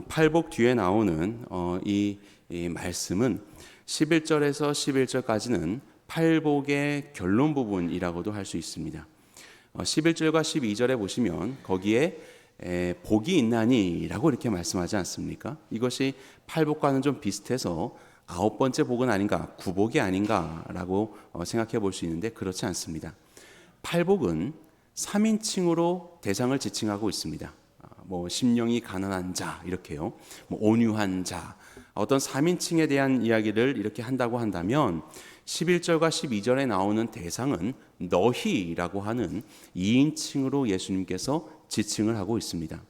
팔복 뒤에 나오는 이 말씀은 11절에서 11절까지는 팔복의 결론 부분이라고도 할 수 있습니다. 11절과 12절에 보시면 거기에 복이 있나니 라고 이렇게 말씀하지 않습니까? 이것이 팔복과는 좀 비슷해서 9번째 복은 아닌가, 구복이 아닌가 라고 생각해 볼 수 있는데 그렇지 않습니다. 팔복은 3인칭으로 대상을 지칭하고 있습니다. 심령이 가난한 자 이렇게요, 온유한 자, 어떤 3인칭에 대한 이야기를 이렇게 한다고 한다면 11절과 12절에 나오는 대상은 너희라고 하는 2인칭으로 예수님께서 지칭을 하고 있습니다.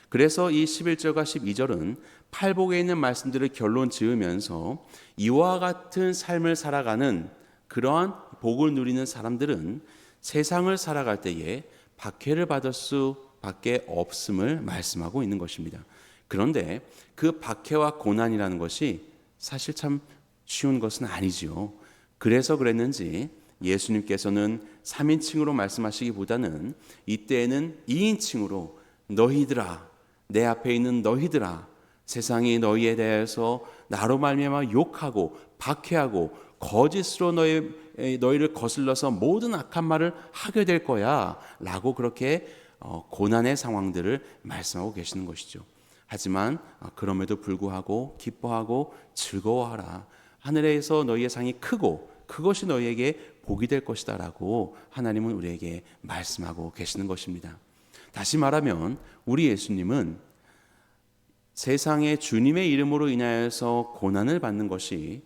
그래서 이 11절과 12절은 팔복에 있는 말씀들을 결론 지으면서 이와 같은 삶을 살아가는 그러한 복을 누리는 사람들은 세상을 살아갈 때에 박해를 받을 수밖에 없음을 말씀하고 있는 것입니다. 그런데 그 박해와 고난이라는 것이 사실 참 쉬운 것은 아니지요. 그래서 그랬는지 예수님께서는 3인칭으로 말씀하시기보다는 이때에는 2인칭으로 너희들아, 내 앞에 있는 너희들아, 세상이 너희에 대해서 나로 말미암아 욕하고 박해하고 거짓으로 너희를 거슬러서 모든 악한 말을 하게 될 거야 라고 그렇게 고난의 상황들을 말씀하고 계시는 것이죠. 하지만 그럼에도 불구하고 기뻐하고 즐거워하라, 하늘에서 너희의 상이 크고 그것이 너희에게 복이 될 것이다 라고 하나님은 우리에게 말씀하고 계시는 것입니다. 다시 말하면 우리 예수님은 세상에 주님의 이름으로 인하여서 고난을 받는 것이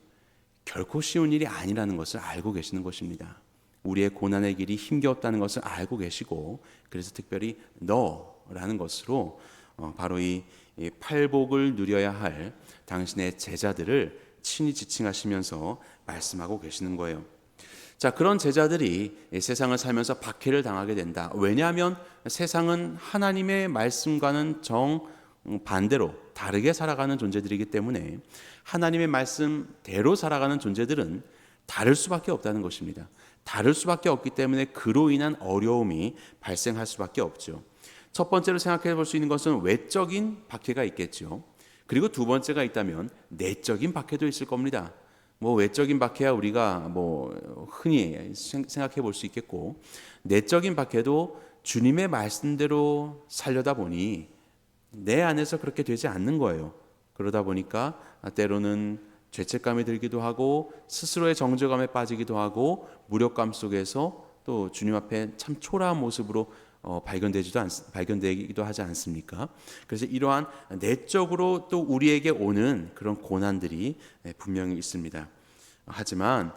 결코 쉬운 일이 아니라는 것을 알고 계시는 것입니다. 우리의 고난의 길이 힘겨웠다는 것을 알고 계시고, 그래서 특별히 너라는 것으로 바로 이 팔복을 누려야 할 당신의 제자들을 친히 지칭하시면서 말씀하고 계시는 거예요. 자, 그런 제자들이 세상을 살면서 박해를 당하게 된다. 왜냐하면 세상은 하나님의 말씀과는 정반대로 다르게 살아가는 존재들이기 때문에 하나님의 말씀대로 살아가는 존재들은 다를 수밖에 없다는 것입니다. 다를 수밖에 없기 때문에 그로 인한 어려움이 발생할 수밖에 없죠. 첫 번째로 생각해 볼 수 있는 것은 외적인 박해가 있겠죠. 그리고 두 번째가 있다면 내적인 박해도 있을 겁니다. 외적인 박해야 우리가 흔히 생각해 볼 수 있겠고, 내적인 박해도 주님의 말씀대로 살려다 보니 내 안에서 그렇게 되지 않는 거예요. 그러다 보니까 때로는 죄책감이 들기도 하고 스스로의 정죄감에 빠지기도 하고 무력감 속에서 또 주님 앞에 참 초라한 모습으로 발견되기도 하지 않습니까? 그래서 이러한 내적으로 또 우리에게 오는 그런 고난들이 분명히 있습니다. 하지만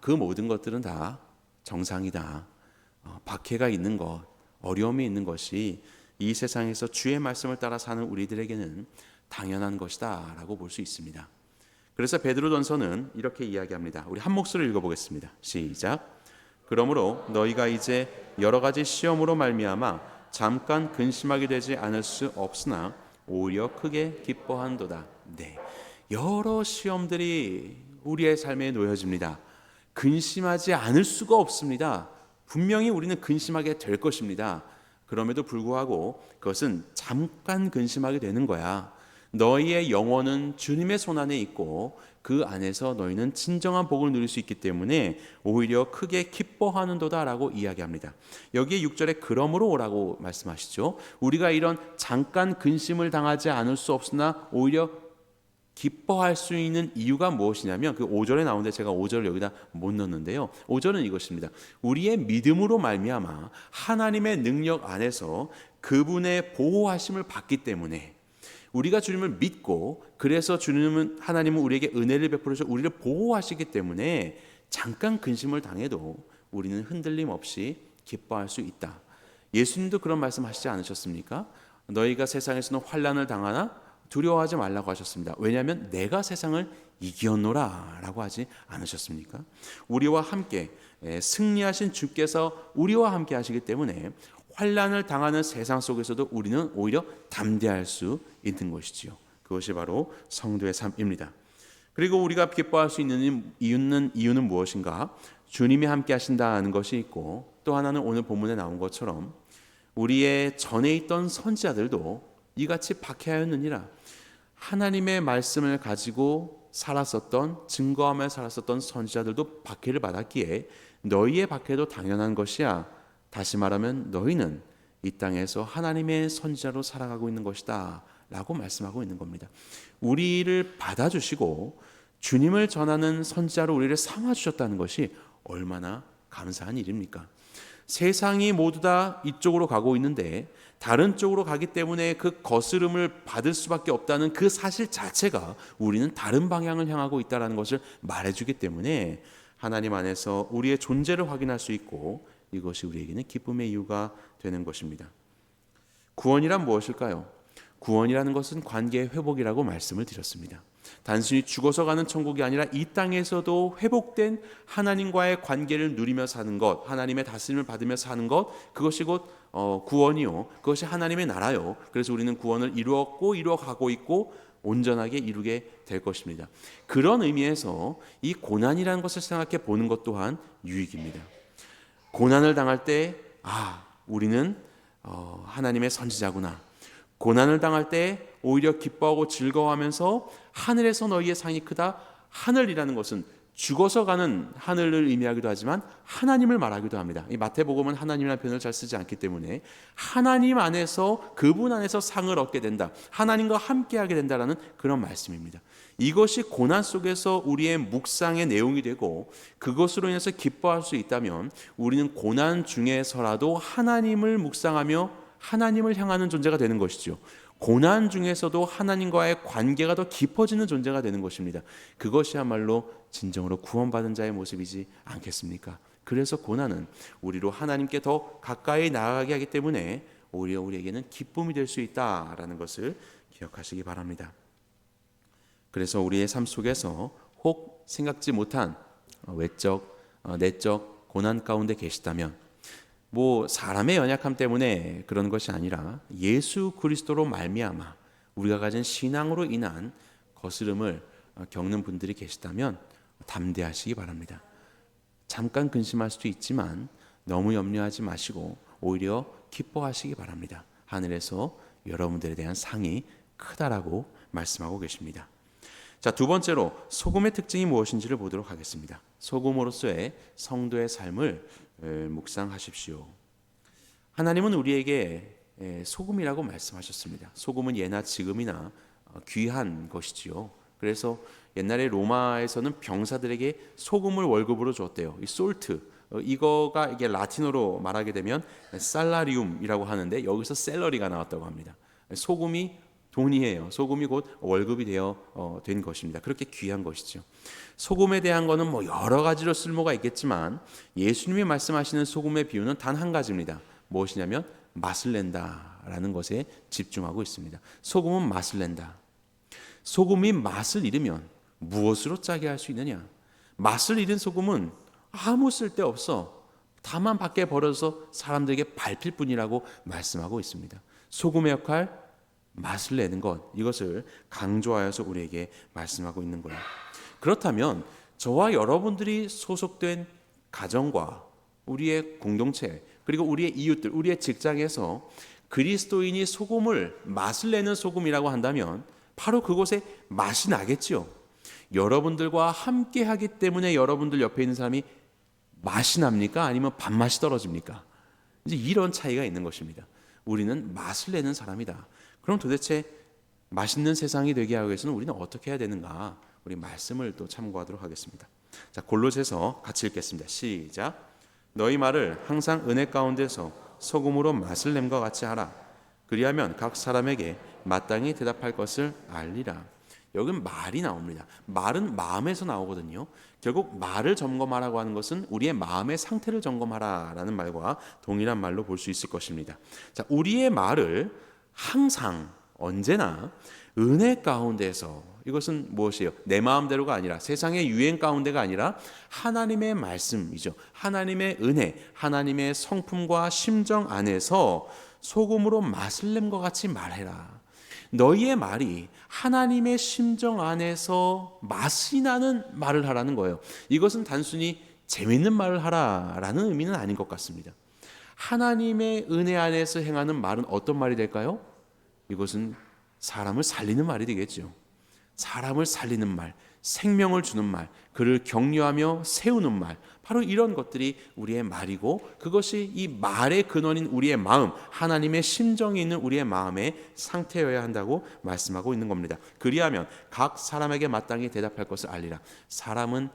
그 모든 것들은 다 정상이다. 박해가 있는 것, 어려움이 있는 것이 이 세상에서 주의 말씀을 따라 사는 우리들에게는 당연한 것이다 라고 볼 수 있습니다. 그래서 베드로전서는 이렇게 이야기합니다. 우리 한 목소리를 읽어보겠습니다. 시작. 그러므로 너희가 이제 여러 가지 시험으로 말미암아 잠깐 근심하게 되지 않을 수 없으나 오히려 크게 기뻐한도다. 네, 여러 시험들이 우리의 삶에 놓여집니다. 근심하지 않을 수가 없습니다. 분명히 우리는 근심하게 될 것입니다. 그럼에도 불구하고 그것은 잠깐 근심하게 되는 거야. 너희의 영혼은 주님의 손안에 있고 그 안에서 너희는 진정한 복을 누릴 수 있기 때문에 오히려 크게 기뻐하는도다 라고 이야기합니다. 여기에 6절에 그러므로 오라고 말씀하시죠. 우리가 이런 잠깐 근심을 당하지 않을 수 없으나 오히려 기뻐할 수 있는 이유가 무엇이냐면 그 5절에 나오는데 제가 5절을 여기다 못 넣었는데요. 5절은 이것입니다. 우리의 믿음으로 말미암아 하나님의 능력 안에서 그분의 보호하심을 받기 때문에, 우리가 주님을 믿고 그래서 하나님은 우리에게 은혜를 베풀어서 우리를 보호하시기 때문에 잠깐 근심을 당해도 우리는 흔들림 없이 기뻐할 수 있다. 예수님도 그런 말씀하시지 않으셨습니까? 너희가 세상에서는 환난을 당하나 두려워하지 말라고 하셨습니다. 왜냐하면 내가 세상을 이겼노라 라고 하지 않으셨습니까? 우리와 함께 승리하신 주께서 우리와 함께 하시기 때문에 환난을 당하는 세상 속에서도 우리는 오히려 담대할 수 있는 것이지요. 그것이 바로 성도의 삶입니다. 그리고 우리가 기뻐할 수 있는 이유는 무엇인가? 주님이 함께 하신다는 것이 있고, 또 하나는 오늘 본문에 나온 것처럼 우리의 전에 있던 선지자들도 이같이 박해하였느니라. 하나님의 말씀을 가지고 살았었던, 증거하며 살았었던 선지자들도 박해를 받았기에 너희의 박해도 당연한 것이야. 다시 말하면 너희는 이 땅에서 하나님의 선지자로 살아가고 있는 것이다 라고 말씀하고 있는 겁니다. 우리를 받아주시고 주님을 전하는 선지자로 우리를 삼아주셨다는 것이 얼마나 감사한 일입니까? 세상이 모두 다 이쪽으로 가고 있는데 다른 쪽으로 가기 때문에 그 거스름을 받을 수밖에 없다는 그 사실 자체가 우리는 다른 방향을 향하고 있다는 것을 말해주기 때문에 하나님 안에서 우리의 존재를 확인할 수 있고 이것이 우리에게는 기쁨의 이유가 되는 것입니다. 구원이란 무엇일까요? 구원이라는 것은 관계의 회복이라고 말씀을 드렸습니다. 단순히 죽어서 가는 천국이 아니라 이 땅에서도 회복된 하나님과의 관계를 누리며 사는 것, 하나님의 다스림을 받으며 사는 것, 그것이 곧 구원이요, 그것이 하나님의 나라요. 그래서 우리는 구원을 이루었고 이루어가고 있고 온전하게 이루게 될 것입니다. 그런 의미에서 이 고난이라는 것을 생각해 보는 것 또한 유익입니다. 고난을 당할 때 우리는 하나님의 선지자구나. 고난을 당할 때 오히려 기뻐하고 즐거워하면서 하늘에서 너희의 상이 크다. 하늘이라는 것은 죽어서 가는 하늘을 의미하기도 하지만 하나님을 말하기도 합니다. 이 마태복음은 하나님이라는 표현을 잘 쓰지 않기 때문에 하나님 안에서, 그분 안에서 상을 얻게 된다, 하나님과 함께하게 된다라는 그런 말씀입니다. 이것이 고난 속에서 우리의 묵상의 내용이 되고 그것으로 인해서 기뻐할 수 있다면 우리는 고난 중에서라도 하나님을 묵상하며 하나님을 향하는 존재가 되는 것이죠. 고난 중에서도 하나님과의 관계가 더 깊어지는 존재가 되는 것입니다. 그것이야말로 진정으로 구원받은 자의 모습이지 않겠습니까? 그래서 고난은 우리로 하나님께 더 가까이 나아가게 하기 때문에 오히려 우리에게는 기쁨이 될 수 있다라는 것을 기억하시기 바랍니다. 그래서 우리의 삶 속에서 혹 생각지 못한 외적, 내적 고난 가운데 계시다면 사람의 연약함 때문에 그런 것이 아니라 예수 그리스도로 말미암아 우리가 가진 신앙으로 인한 거스름을 겪는 분들이 계시다면 담대하시기 바랍니다. 잠깐 근심할 수도 있지만 너무 염려하지 마시고 오히려 기뻐하시기 바랍니다. 하늘에서 여러분들에 대한 상이 크다라고 말씀하고 계십니다. 자, 두 번째로 소금의 특징이 무엇인지를 보도록 하겠습니다. 소금으로서의 성도의 삶을 묵상하십시오. 하나님은 우리에게 소금이라고 말씀하셨습니다. 소금은 예나 지금이나 귀한 것이지요. 그래서 옛날에 로마에서는 병사들에게 소금을 월급으로 줬대요. 이 솔트, 이거가 이게 라틴어로 말하게 되면 살라리움이라고 하는데 여기서 셀러리가 나왔다고 합니다. 소금이 돈이에요. 소금이 곧 월급이 된 것입니다. 그렇게 귀한 것이죠. 소금에 대한 거는 여러 가지로 쓸모가 있겠지만 예수님이 말씀하시는 소금의 비유는 단 한 가지입니다. 무엇이냐면 맛을 낸다라는 것에 집중하고 있습니다. 소금은 맛을 낸다. 소금이 맛을 잃으면 무엇으로 짜게 할 수 있느냐? 맛을 잃은 소금은 아무 쓸데없어. 다만 밖에 버려서 사람들에게 밟힐 뿐이라고 말씀하고 있습니다. 소금의 역할, 맛을 내는 것, 이것을 강조하여서 우리에게 말씀하고 있는 거예요. 그렇다면 저와 여러분들이 소속된 가정과 우리의 공동체, 그리고 우리의 이웃들, 우리의 직장에서 그리스도인이 소금을, 맛을 내는 소금이라고 한다면 바로 그곳에 맛이 나겠죠. 여러분들과 함께 하기 때문에 여러분들 옆에 있는 사람이 맛이 납니까? 아니면 밥맛이 떨어집니까? 이제 이런 차이가 있는 것입니다. 우리는 맛을 내는 사람이다. 그럼 도대체 맛있는 세상이 되게 하기 위해서는 우리는 어떻게 해야 되는가? 우리 말씀을 또 참고하도록 하겠습니다. 자, 골로새서 같이 읽겠습니다. 시작. 너희 말을 항상 은혜 가운데서 소금으로 맛을 냄과 같이 하라. 그리하면 각 사람에게 마땅히 대답할 것을 알리라. 여기는 말이 나옵니다. 말은 마음에서 나오거든요. 결국 말을 점검하라고 하는 것은 우리의 마음의 상태를 점검하라라는 말과 동일한 말로 볼 수 있을 것입니다. 자, 우리의 말을 항상 언제나 은혜 가운데서, 이것은 무엇이에요? 내 마음대로가 아니라 세상의 유행 가운데가 아니라 하나님의 말씀이죠. 하나님의 은혜, 하나님의 성품과 심정 안에서 소금으로 맛을 냄과 같이 말해라. 너희의 말이 하나님의 심정 안에서 맛이 나는 말을 하라는 거예요. 이것은 단순히 재밌는 말을 하라라는 의미는 아닌 것 같습니다. 하나님의 은혜 안에서 행하는 말은 어떤 말이 될까요? 이것은 사람을 살리는 말이 되겠죠. 사람을 살리는 말, 생명을 주는 말, 그를 격려하며 세우는 말, 바로 이런 것들이 우리의 말이고, 그것이 이 말의 근원인 우리의 마음, 하나님의 심정이 있는 우리의 마음의 상태여야 한다고 말씀하고 있는 겁니다. 그리하면 각 사람에게 마땅히 대답할 것을 알리라. 사람은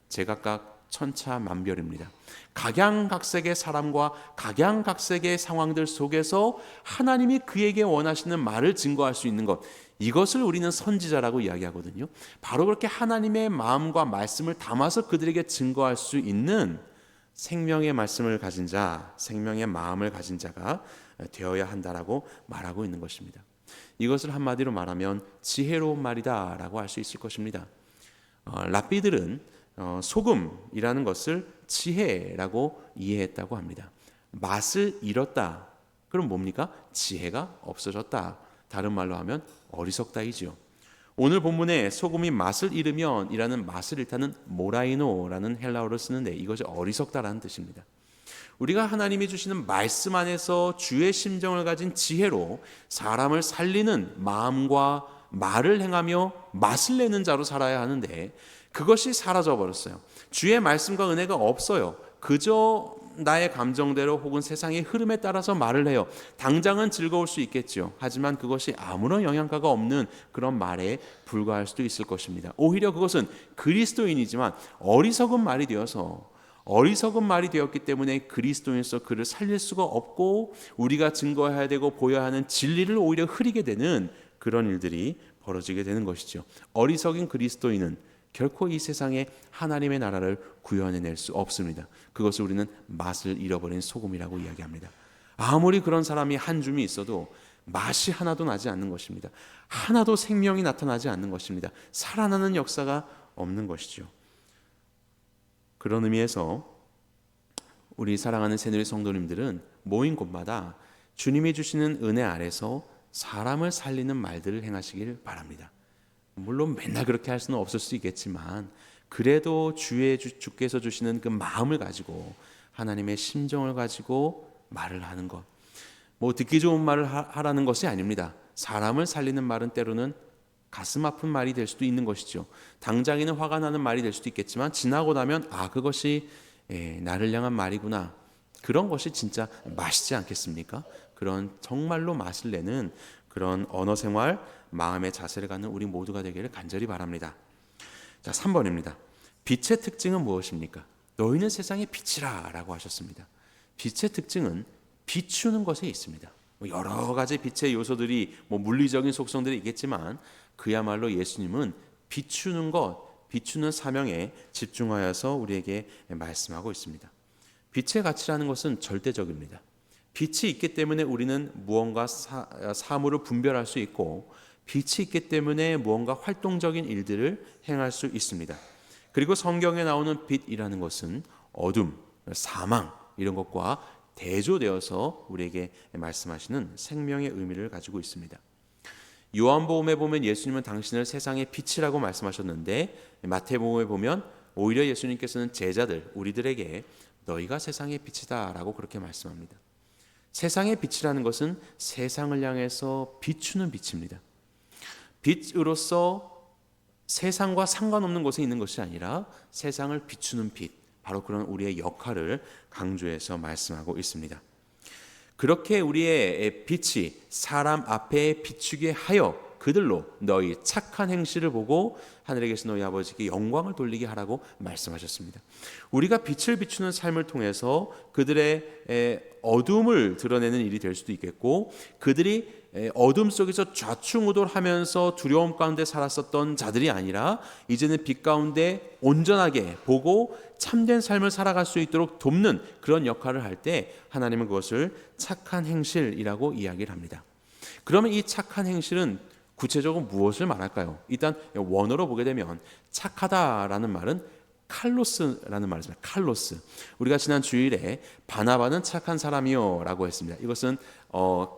제각각 천차만별입니다. 각양각색의 사람과 각양각색의 상황들 속에서 하나님이 그에게 원하시는 말을 증거할 수 있는 것, 이것을 우리는 선지자라고 이야기하거든요. 바로 그렇게 하나님의 마음과 말씀을 담아서 그들에게 증거할 수 있는 생명의 말씀을 가진 자, 생명의 마음을 가진 자가 되어야 한다라고 말하고 있는 것입니다. 이것을 한마디로 말하면 지혜로운 말이다라고 할 수 있을 것입니다. 랍비들은 소금이라는 것을 지혜라고 이해했다고 합니다. 맛을 잃었다. 그럼 뭡니까? 지혜가 없어졌다. 다른 말로 하면 어리석다이지요. 오늘 본문에 소금이 맛을 잃으면 이라는 맛을 잃다는 모라이노라는 헬라어를 쓰는데 이것이 어리석다라는 뜻입니다. 우리가 하나님이 주시는 말씀 안에서 주의 심정을 가진 지혜로 사람을 살리는 마음과 말을 행하며 맛을 내는 자로 살아야 하는데 그것이 사라져 버렸어요. 주의 말씀과 은혜가 없어요. 그저 나의 감정대로 혹은 세상의 흐름에 따라서 말을 해요. 당장은 즐거울 수 있겠죠. 하지만 그것이 아무런 영향가가 없는 그런 말에 불과할 수도 있을 것입니다. 오히려 그것은 그리스도인이지만 어리석은 말이 되어서, 어리석은 말이 되었기 때문에 그리스도인으로서 그를 살릴 수가 없고 우리가 증거해야 되고 보여야 하는 진리를 오히려 흐리게 되는 그런 일들이 벌어지게 되는 것이죠. 어리석인 그리스도인은 결코 이 세상에 하나님의 나라를 구현해낼 수 없습니다. 그것을 우리는 맛을 잃어버린 소금이라고 이야기합니다. 아무리 그런 사람이 한 줌이 있어도 맛이 하나도 나지 않는 것입니다. 하나도 생명이 나타나지 않는 것입니다. 살아나는 역사가 없는 것이죠. 그런 의미에서 우리 사랑하는 새누리 성도님들은 모인 곳마다 주님이 주시는 은혜 아래서 사람을 살리는 말들을 행하시길 바랍니다. 물론 맨날 그렇게 할 수는 없을 수 있겠지만 그래도 주께서 주시는 그 마음을 가지고 하나님의 심정을 가지고 말을 하는 것, 뭐 듣기 좋은 말을 하라는 것이 아닙니다. 사람을 살리는 말은 때로는 가슴 아픈 말이 될 수도 있는 것이죠. 당장에는 화가 나는 말이 될 수도 있겠지만 지나고 나면 그것이 나를 향한 말이구나, 그런 것이 진짜 맛있지 않겠습니까? 그런 정말로 맛을 내는 그런 언어 생활, 마음의 자세를 갖는 우리 모두가 되기를 간절히 바랍니다. 자, 3번입니다. 빛의 특징은 무엇입니까? 너희는 세상의 빛이라 라고 하셨습니다. 빛의 특징은 비추는 것에 있습니다. 여러 가지 빛의 요소들이 물리적인 속성들이 있겠지만 그야말로 예수님은 비추는 것, 비추는 사명에 집중하여서 우리에게 말씀하고 있습니다. 빛의 가치라는 것은 절대적입니다. 빛이 있기 때문에 우리는 무언가 사물을 분별할 수 있고 빛이 있기 때문에 무언가 활동적인 일들을 행할 수 있습니다. 그리고 성경에 나오는 빛이라는 것은 어둠, 사망 이런 것과 대조되어서 우리에게 말씀하시는 생명의 의미를 가지고 있습니다. 요한복음에 보면 예수님은 당신을 세상의 빛이라고 말씀하셨는데 마태복음에 보면 오히려 예수님께서는 제자들, 우리들에게 너희가 세상의 빛이다 라고 그렇게 말씀합니다. 세상의 빛이라는 것은 세상을 향해서 비추는 빛입니다. 빛으로서 세상과 상관없는 곳에 있는 것이 아니라 세상을 비추는 빛, 바로 그런 우리의 역할을 강조해서 말씀하고 있습니다. 그렇게 우리의 빛이 사람 앞에 비추게 하여 그들로 너희 착한 행실을 보고 하늘에 계신 너희 아버지께 영광을 돌리게 하라고 말씀하셨습니다. 우리가 빛을 비추는 삶을 통해서 그들의 어둠을 드러내는 일이 될 수도 있겠고, 그들이 어둠 속에서 좌충우돌하면서 두려움 가운데 살았었던 자들이 아니라 이제는 빛 가운데 온전하게 보고 참된 삶을 살아갈 수 있도록 돕는 그런 역할을 할 때 하나님은 그것을 착한 행실이라고 이야기를 합니다. 그러면 이 착한 행실은 구체적으로 무엇을 말할까요? 일단 원어로 보게 되면 착하다라는 말은 칼로스라는 말입니다. 칼로스. 우리가 지난 주일에 바나바는 착한 사람이요 라고 했습니다. 이것은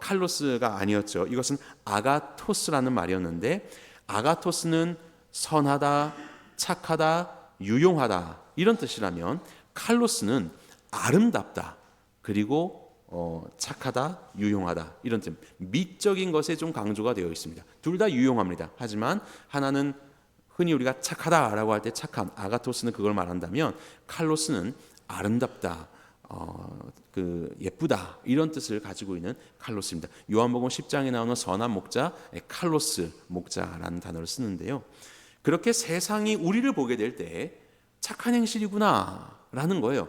칼로스가 아니었죠. 이것은 아가토스라는 말이었는데, 아가토스는 선하다, 착하다, 유용하다 이런 뜻이라면 칼로스는 아름답다, 그리고 착하다, 유용하다 이런 뜻, 미적인 것에 좀 강조가 되어 있습니다. 둘 다 유용합니다. 하지만 하나는 흔히 우리가 착하다라고 할 때 착한 아가토스는 그걸 말한다면 칼로스는 아름답다, 예쁘다 이런 뜻을 가지고 있는 칼로스입니다. 요한복음 10장에 나오는 선한 목자 칼로스 목자라는 단어를 쓰는데요. 그렇게 세상이 우리를 보게 될 때 착한 행실이구나라는 거예요.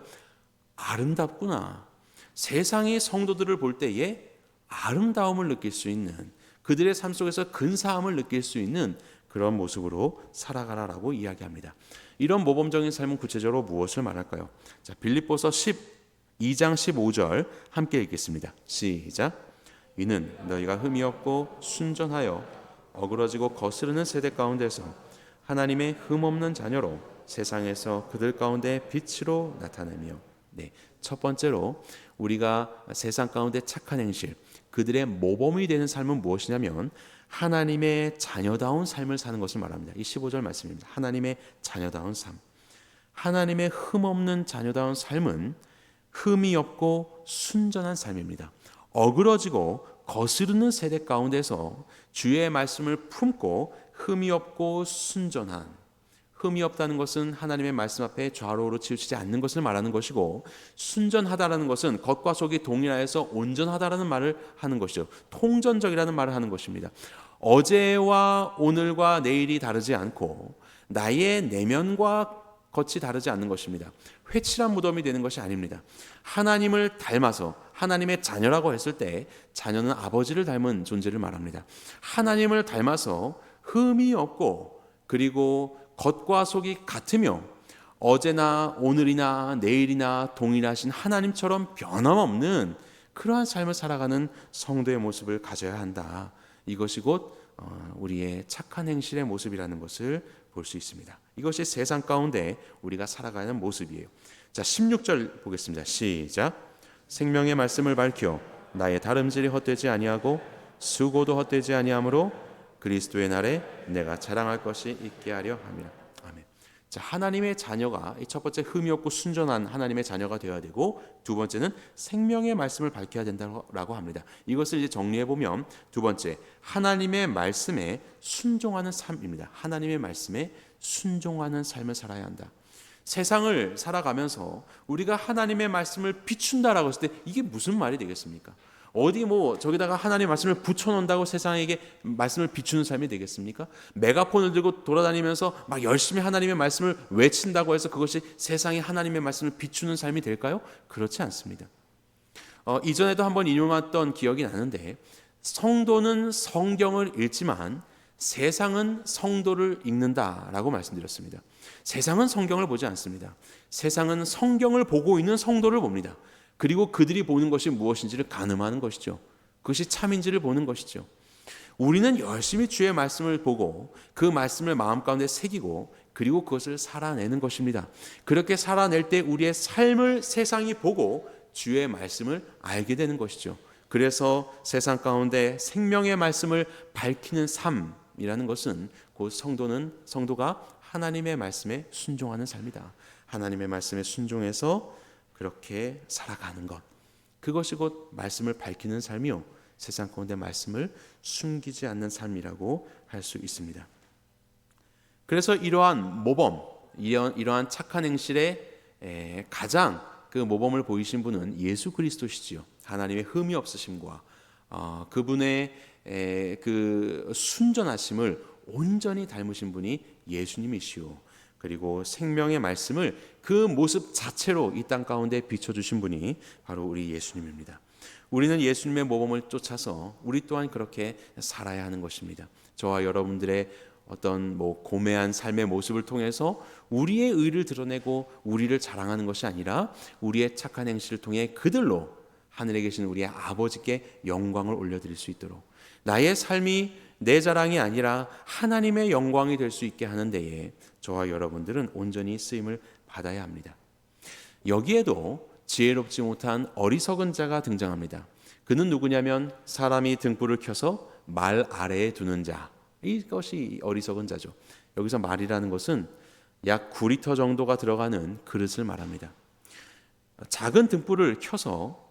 아름답구나. 세상이 성도들을 볼 때에 아름다움을 느낄 수 있는, 그들의 삶 속에서 근사함을 느낄 수 있는 그런 모습으로 살아가라라고 이야기합니다. 이런 모범적인 삶은 구체적으로 무엇을 말할까요? 자, 빌립보서 12장 15절 함께 읽겠습니다. 시작. 이는 너희가 흠이 없고 순전하여 어그러지고 거스르는 세대 가운데서 하나님의 흠없는 자녀로 세상에서 그들 가운데 빛으로 나타내며. 네, 첫 번째로 우리가 세상 가운데 착한 행실, 그들의 모범이 되는 삶은 무엇이냐면 하나님의 자녀다운 삶을 사는 것을 말합니다. 이 15절 말씀입니다. 하나님의 자녀다운 삶. 하나님의 흠없는 자녀다운 삶은 흠이 없고 순전한 삶입니다. 어그러지고 거스르는 세대 가운데서 주의 말씀을 품고 흠이 없고 순전한, 흠이 없다는 것은 하나님의 말씀 앞에 좌우로 치우치지 않는 것을 말하는 것이고, 순전하다라는 것은 겉과 속이 동일하여서 온전하다라는 말을 하는 것이죠. 통전적이라는 말을 하는 것입니다. 어제와 오늘과 내일이 다르지 않고 나의 내면과 겉이 다르지 않는 것입니다. 회칠한 무덤이 되는 것이 아닙니다. 하나님을 닮아서, 하나님의 자녀라고 했을 때 자녀는 아버지를 닮은 존재를 말합니다. 하나님을 닮아서 흠이 없고, 그리고 겉과 속이 같으며 어제나 오늘이나 내일이나 동일하신 하나님처럼 변함없는 그러한 삶을 살아가는 성도의 모습을 가져야 한다. 이것이 곧 우리의 착한 행실의 모습이라는 것을 볼 수 있습니다. 이것이 세상 가운데 우리가 살아가는 모습이에요. 자, 16절 보겠습니다. 시작. 생명의 말씀을 밝혀 나의 다름질이 헛되지 아니하고 수고도 헛되지 아니하므로 그리스도의 날에 내가 자랑할 것이 있게 하려 함이라. 아멘. 자, 하나님의 자녀가 첫 번째 흠이 없고 순전한 하나님의 자녀가 되어야 되고, 두 번째는 생명의 말씀을 밝혀야 된다고 합니다. 이것을 이제 정리해 보면 두 번째, 하나님의 말씀에 순종하는 삶입니다. 하나님의 말씀에 순종하는 삶을 살아야 한다. 세상을 살아가면서 우리가 하나님의 말씀을 비춘다라고 했을 때 이게 무슨 말이 되겠습니까? 어디 저기다가 하나님의 말씀을 붙여놓는다고 세상에게 말씀을 비추는 삶이 되겠습니까? 메가폰을 들고 돌아다니면서 막 열심히 하나님의 말씀을 외친다고 해서 그것이 세상에 하나님의 말씀을 비추는 삶이 될까요? 그렇지 않습니다. 이전에도 한번 인용했던 기억이 나는데, 성도는 성경을 읽지만 세상은 성도를 읽는다라고 말씀드렸습니다. 세상은 성경을 보지 않습니다. 세상은 성경을 보고 있는 성도를 봅니다. 그리고 그들이 보는 것이 무엇인지를 가늠하는 것이죠. 그것이 참인지를 보는 것이죠. 우리는 열심히 주의 말씀을 보고 그 말씀을 마음 가운데 새기고 그리고 그것을 살아내는 것입니다. 그렇게 살아낼 때 우리의 삶을 세상이 보고 주의 말씀을 알게 되는 것이죠. 그래서 세상 가운데 생명의 말씀을 밝히는 삶이라는 것은 곧 성도가 하나님의 말씀에 순종하는 삶이다. 하나님의 말씀에 순종해서 그렇게 살아가는 것, 그것이 곧 말씀을 밝히는 삶이요, 세상 가운데 말씀을 숨기지 않는 삶이라고 할 수 있습니다. 그래서 이러한 모범, 이러한 착한 행실의 가장 그 모범을 보이신 분은 예수 그리스도시지요. 하나님의 흠이 없으심과 그분의 그 순전하심을 온전히 닮으신 분이 예수님이시오. 그리고 생명의 말씀을 그 모습 자체로 이 땅 가운데 비춰주신 분이 바로 우리 예수님입니다. 우리는 예수님의 모범을 쫓아서 우리 또한 그렇게 살아야 하는 것입니다. 저와 여러분들의 어떤 고매한 삶의 모습을 통해서 우리의 의를 드러내고 우리를 자랑하는 것이 아니라 우리의 착한 행실을 통해 그들로 하늘에 계신 우리의 아버지께 영광을 올려드릴 수 있도록, 나의 삶이 내 자랑이 아니라 하나님의 영광이 될 수 있게 하는 데에 저와 여러분들은 온전히 쓰임을 받아야 합니다. 여기에도 지혜롭지 못한 어리석은 자가 등장합니다. 그는 누구냐면 사람이 등불을 켜서 말 아래에 두는 자, 이것이 어리석은 자죠. 여기서 말이라는 것은 약 9리터 정도가 들어가는 그릇을 말합니다. 작은 등불을 켜서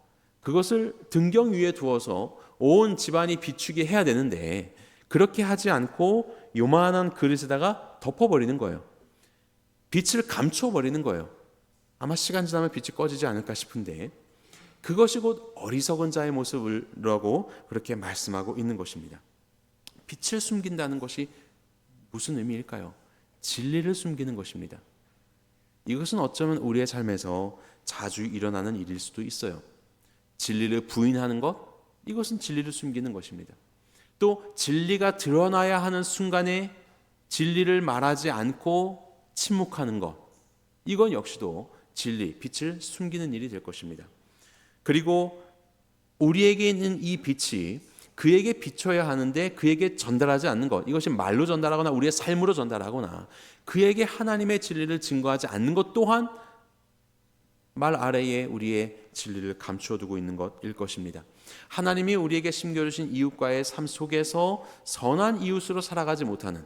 그것을 등경 위에 두어서 온 집안이 비추게 해야 되는데 그렇게 하지 않고 요만한 그릇에다가 덮어버리는 거예요. 빛을 감춰버리는 거예요. 아마 시간 지나면 빛이 꺼지지 않을까 싶은데 그것이 곧 어리석은 자의 모습이라고 그렇게 말씀하고 있는 것입니다. 빛을 숨긴다는 것이 무슨 의미일까요? 진리를 숨기는 것입니다. 이것은 어쩌면 우리의 삶에서 자주 일어나는 일일 수도 있어요. 진리를 부인하는 것, 이것은 진리를 숨기는 것입니다. 또 진리가 드러나야 하는 순간에 진리를 말하지 않고 침묵하는 것, 이건 역시도 진리, 빛을 숨기는 일이 될 것입니다. 그리고 우리에게 있는 이 빛이 그에게 비춰야 하는데 그에게 전달하지 않는 것, 이것이 말로 전달하거나 우리의 삶으로 전달하거나 그에게 하나님의 진리를 증거하지 않는 것 또한 말 아래에 우리의 진리를 감추어 두고 있는 것일 것입니다. 하나님이 우리에게 심겨주신 이웃과의 삶 속에서 선한 이웃으로 살아가지 못하는,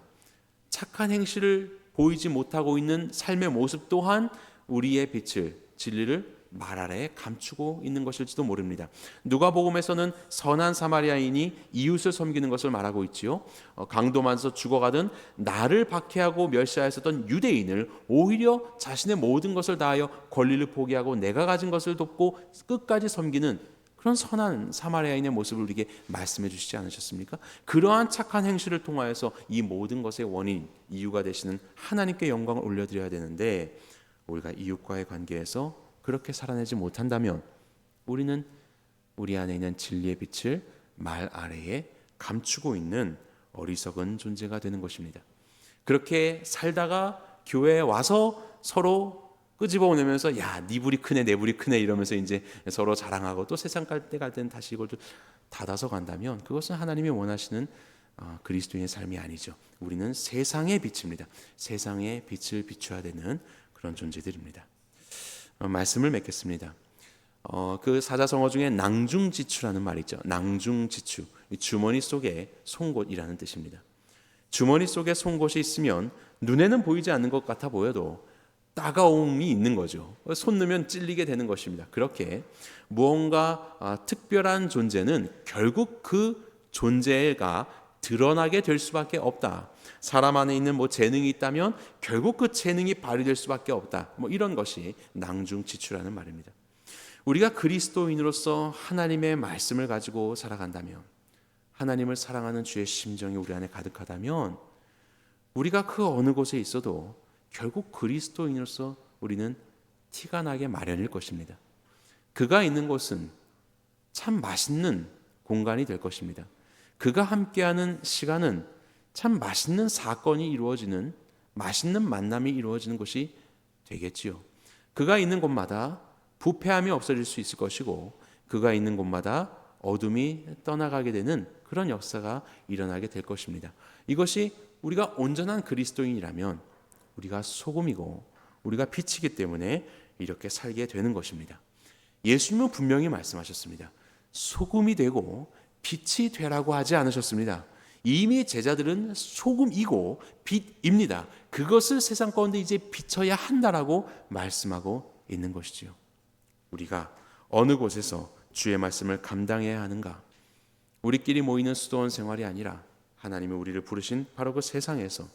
착한 행실을 보이지 못하고 있는 삶의 모습 또한 우리의 빛을, 진리를 말 아래에 감추고 있는 것일지도 모릅니다. 누가복음에서는 선한 사마리아인이 이웃을 섬기는 것을 말하고 있지요. 강도만서 죽어가던 나를 박해하고 멸시하였던 유대인을 오히려 자신의 모든 것을 다하여 권리를 포기하고 내가 가진 것을 돕고 끝까지 섬기는 그런 선한 사마리아인의 모습을 우리에게 말씀해 주시지 않으셨습니까? 그러한 착한 행실을 통하여서 이 모든 것의 원인, 이유가 되시는 하나님께 영광을 올려드려야 되는데 우리가 이웃과의 관계에서 그렇게 살아내지 못한다면 우리는 우리 안에 있는 진리의 빛을 말 아래에 감추고 있는 어리석은 존재가 되는 것입니다. 그렇게 살다가 교회에 와서 서로 끄집어 오면서 야, 네 불이 크네, 내 불이 크네 이러면서 이제 서로 자랑하고 또 세상 갈 때는 다시 이걸 좀 닫아서 간다면 그것은 하나님이 원하시는 그리스도인의 삶이 아니죠. 우리는 세상의 빛입니다. 세상의 빛을 비춰야 되는 그런 존재들입니다. 말씀을 맺겠습니다. 그 사자성어 중에 낭중지추라는 말이 있죠. 낭중지추, 주머니 속에 송곳이라는 뜻입니다. 주머니 속에 송곳이 있으면 눈에는 보이지 않는 것 같아 보여도 따가움이 있는 거죠. 손 넣으면 찔리게 되는 것입니다. 그렇게 무언가 특별한 존재는 결국 그 존재가 드러나게 될 수밖에 없다. 사람 안에 있는 재능이 있다면 결국 그 재능이 발휘될 수밖에 없다. 이런 것이 낭중지추라는 말입니다. 우리가 그리스도인으로서 하나님의 말씀을 가지고 살아간다면, 하나님을 사랑하는 주의 심정이 우리 안에 가득하다면 우리가 그 어느 곳에 있어도 결국 그리스도인으로서 우리는 티가 나게 마련일 것입니다. 그가 있는 곳은 참 맛있는 공간이 될 것입니다. 그가 함께하는 시간은 참 맛있는 사건이 이루어지는, 맛있는 만남이 이루어지는 것이 되겠지요. 그가 있는 곳마다 부패함이 없어질 수 있을 것이고 그가 있는 곳마다 어둠이 떠나가게 되는 그런 역사가 일어나게 될 것입니다. 이것이 우리가 온전한 그리스도인이라면 우리가 소금이고 우리가 빛이기 때문에 이렇게 살게 되는 것입니다. 예수님은 분명히 말씀하셨습니다. 소금이 되고 빛이 되라고 하지 않으셨습니다. 이미 제자들은 소금이고 빛입니다. 그것을 세상 가운데 이제 비춰야 한다라고 말씀하고 있는 것이지요. 우리가 어느 곳에서 주의 말씀을 감당해야 하는가? 우리끼리 모이는 수도원 생활이 아니라 하나님이 우리를 부르신 바로 그 세상에서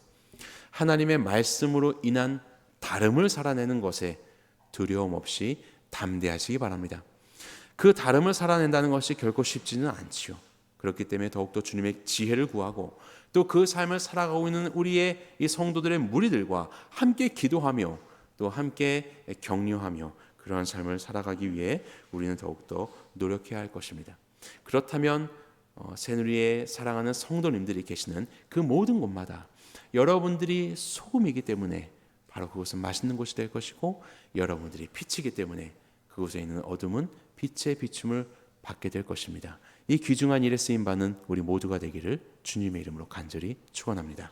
하나님의 말씀으로 인한 다름을 살아내는 것에 두려움 없이 담대하시기 바랍니다. 그 다름을 살아낸다는 것이 결코 쉽지는 않지요. 그렇기 때문에 더욱더 주님의 지혜를 구하고 또 그 삶을 살아가고 있는 우리의 이 성도들의 무리들과 함께 기도하며 또 함께 격려하며 그러한 삶을 살아가기 위해 우리는 더욱더 노력해야 할 것입니다. 그렇다면 새누리에 사랑하는 성도님들이 계시는 그 모든 곳마다 여러분들이 소금이기 때문에 바로 그곳은 맛있는 곳이 될 것이고 여러분들이 빛이기 때문에 그곳에 있는 어둠은 빛의 비춤을 받게 될 것입니다. 이 귀중한 일에 쓰임 받는 우리 모두가 되기를 주님의 이름으로 간절히 축원합니다.